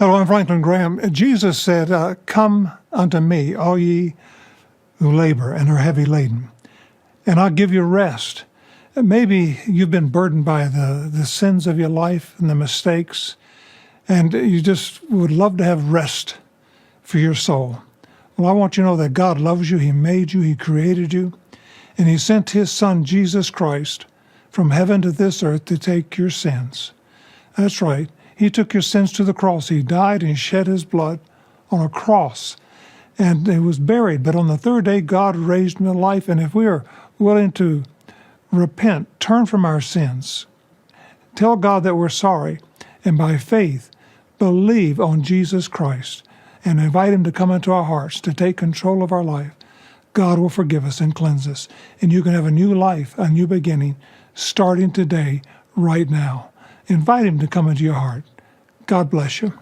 Hello, I'm Franklin Graham. Jesus said, "Come unto me, all ye who labor and are heavy laden, and I'll give you rest." Maybe you've been burdened by the sins of your life and the mistakes, and you just would love to have rest for your soul. Well, I want you to know that God loves you. He made you. He created you. And He sent His Son, Jesus Christ, from heaven to this earth to take your sins. That's right. He took your sins to the cross. He died and shed His blood on a cross. And He was buried. But on the third day, God raised Him to life. And if we are willing to repent, turn from our sins, tell God that we're sorry, and by faith, believe on Jesus Christ, and invite Him to come into our hearts, to take control of our life, God will forgive us and cleanse us. And you can have a new life, a new beginning, starting today, right now. Invite Him to come into your heart. God bless you.